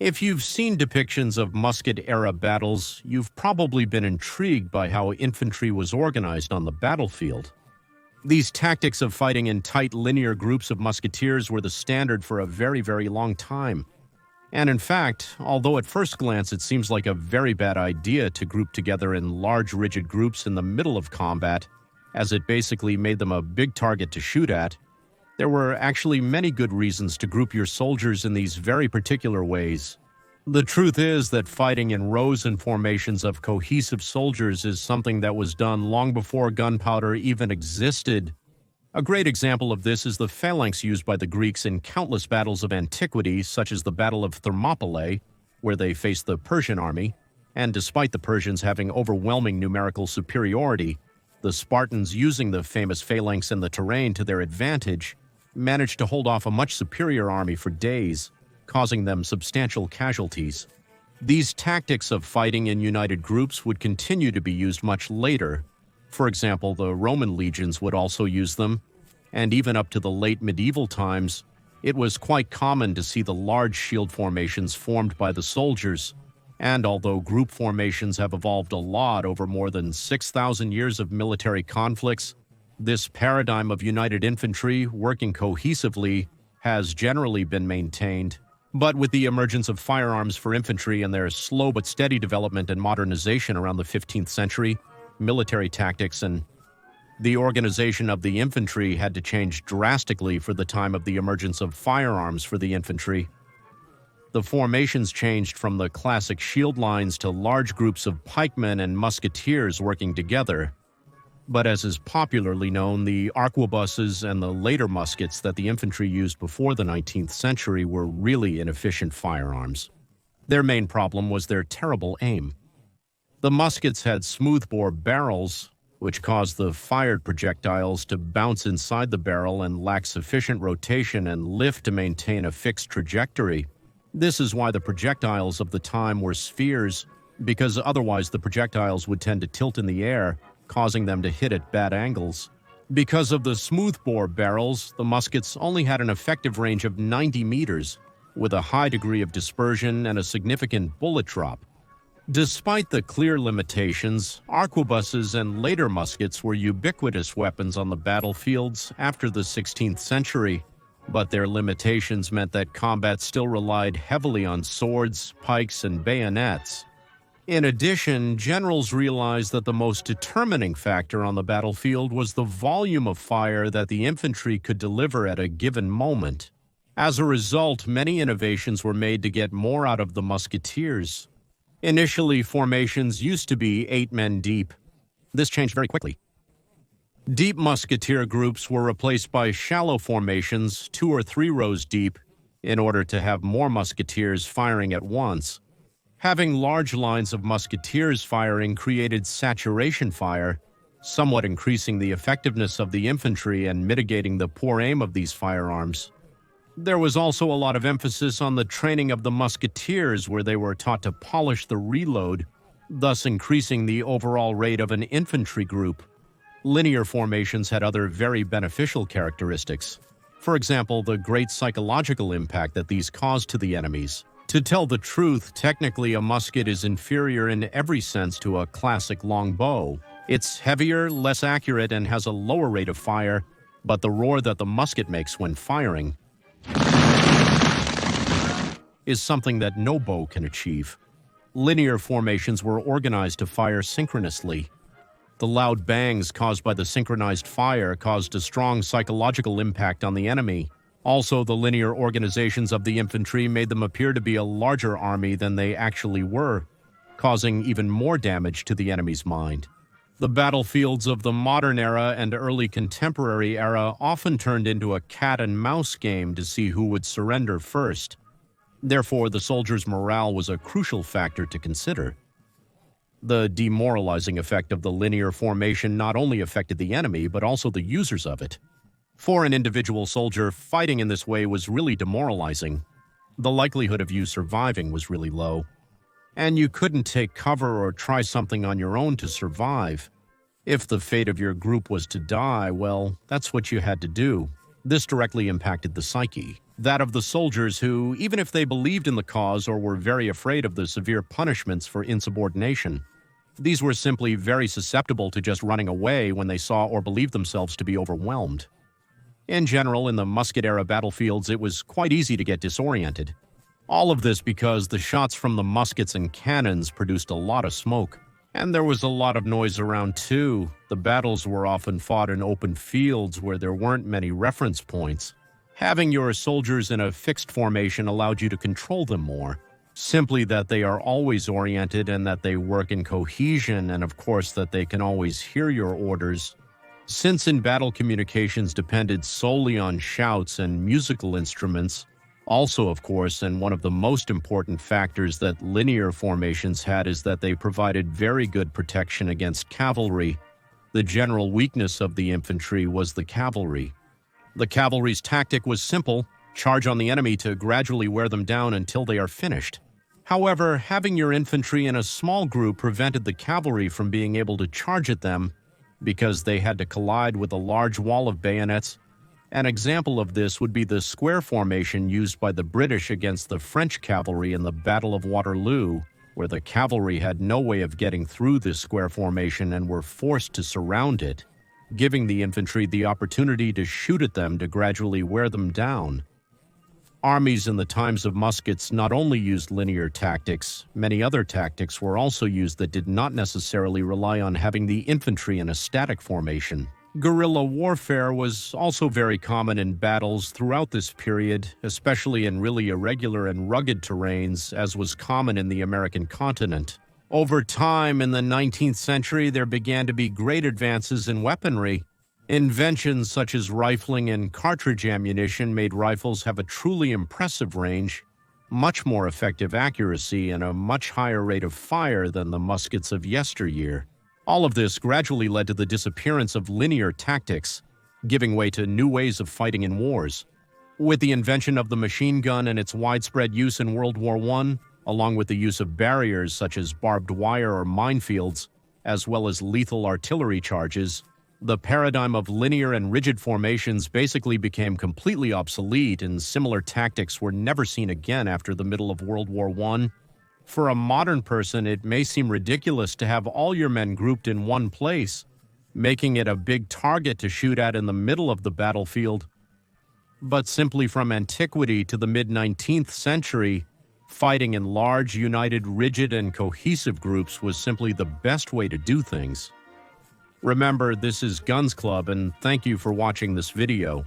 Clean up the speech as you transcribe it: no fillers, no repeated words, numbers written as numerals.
If you've seen depictions of Musket-era battles, you've probably been intrigued by how infantry was organized on the battlefield. These tactics of fighting in tight linear groups of musketeers were the standard for a very, very long time. And in fact, although at first glance it seems like a very bad idea to group together in large rigid groups in the middle of combat, as it basically made them a big target to shoot at, there were actually many good reasons to group your soldiers in these very particular ways. The truth is that fighting in rows and formations of cohesive soldiers is something that was done long before gunpowder even existed. A great example of this is the phalanx used by the Greeks in countless battles of antiquity, such as the Battle of Thermopylae, where they faced the Persian army, and despite the Persians having overwhelming numerical superiority, the Spartans, using the famous phalanx and the terrain to their advantage, managed to hold off a much superior army for days, causing them substantial casualties. These tactics of fighting in united groups would continue to be used much later. For example, the Roman legions would also use them, and even up to the late medieval times, it was quite common to see the large shield formations formed by the soldiers. And although group formations have evolved a lot over more than 6,000 years of military conflicts, this paradigm of united infantry working cohesively has generally been maintained. But with the emergence of firearms for infantry and their slow but steady development and modernization around the 15th century, military tactics and the organization of the infantry had to change drastically for the time of the emergence of firearms for the infantry. The formations changed from the classic shield lines to large groups of pikemen and musketeers working together. But as is popularly known, the arquebuses and the later muskets that the infantry used before the 19th century were really inefficient firearms. Their main problem was their terrible aim. The muskets had smoothbore barrels, which caused the fired projectiles to bounce inside the barrel and lack sufficient rotation and lift to maintain a fixed trajectory. This is why the projectiles of the time were spheres, because otherwise the projectiles would tend to tilt in the air, causing them to hit at bad angles. Because of the smoothbore barrels, the muskets only had an effective range of 90 meters, with a high degree of dispersion and a significant bullet drop. Despite the clear limitations, arquebuses and later muskets were ubiquitous weapons on the battlefields after the 16th century, but their limitations meant that combat still relied heavily on swords, pikes, and bayonets. In addition, generals realized that the most determining factor on the battlefield was the volume of fire that the infantry could deliver at a given moment. As a result, many innovations were made to get more out of the musketeers. Initially, formations used to be 8 men deep. This changed very quickly. Deep musketeer groups were replaced by shallow formations, 2 or 3 rows deep, in order to have more musketeers firing at once. Having large lines of musketeers firing created saturation fire, somewhat increasing the effectiveness of the infantry and mitigating the poor aim of these firearms. There was also a lot of emphasis on the training of the musketeers, where they were taught to polish the reload, thus increasing the overall rate of an infantry group. Linear formations had other very beneficial characteristics. For example, the great psychological impact that these caused to the enemies. To tell the truth, technically a musket is inferior in every sense to a classic long bow. It's heavier, less accurate, and has a lower rate of fire, but the roar that the musket makes when firing is something that no bow can achieve. Linear formations were organized to fire synchronously. The loud bangs caused by the synchronized fire caused a strong psychological impact on the enemy. Also, the linear organizations of the infantry made them appear to be a larger army than they actually were, causing even more damage to the enemy's mind. The battlefields of the modern era and early contemporary era often turned into a cat-and-mouse game to see who would surrender first. Therefore, the soldiers' morale was a crucial factor to consider. The demoralizing effect of the linear formation not only affected the enemy, but also the users of it. For an individual soldier, fighting in this way was really demoralizing. The likelihood of you surviving was really low. And you couldn't take cover or try something on your own to survive. If the fate of your group was to die, well, that's what you had to do. This directly impacted the psyche. that of the soldiers who, even if they believed in the cause or were very afraid of the severe punishments for insubordination, these were simply very susceptible to just running away when they saw or believed themselves to be overwhelmed. In general, in the Musket-era battlefields, it was quite easy to get disoriented. All of this because the shots from the muskets and cannons produced a lot of smoke. And there was a lot of noise around too. The battles were often fought in open fields where there weren't many reference points. Having your soldiers in a fixed formation allowed you to control them more. Simply that they are always oriented and that they work in cohesion, and of course that they can always hear your orders. Since in-battle communications depended solely on shouts and musical instruments, also, of course, and one of the most important factors that linear formations had is that they provided very good protection against cavalry. The general weakness of the infantry was the cavalry. The cavalry's tactic was simple: charge on the enemy to gradually wear them down until they are finished. However, having your infantry in a small group prevented the cavalry from being able to charge at them because they had to collide with a large wall of bayonets. An example of this would be the square formation used by the British against the French cavalry in the Battle of Waterloo, where the cavalry had no way of getting through this square formation and were forced to surround it, giving the infantry the opportunity to shoot at them to gradually wear them down. Armies in the times of muskets not only used linear tactics, many other tactics were also used that did not necessarily rely on having the infantry in a static formation. Guerrilla warfare was also very common in battles throughout this period, especially in really irregular and rugged terrains, as was common in the American continent. Over time, in the 19th century, there began to be great advances in weaponry. Inventions such as rifling and cartridge ammunition made rifles have a truly impressive range, much more effective accuracy, and a much higher rate of fire than the muskets of yesteryear. All of this gradually led to the disappearance of linear tactics, giving way to new ways of fighting in wars. With the invention of the machine gun and its widespread use in World War I, along with the use of barriers such as barbed wire or minefields, as well as lethal artillery charges, the paradigm of linear and rigid formations basically became completely obsolete, and similar tactics were never seen again after the middle of World War I. For a modern person, it may seem ridiculous to have all your men grouped in one place, making it a big target to shoot at in the middle of the battlefield. But simply from antiquity to the mid-19th century, fighting in large, united, rigid, and cohesive groups was simply the best way to do things. Remember, this is Guns Club, and thank you for watching this video.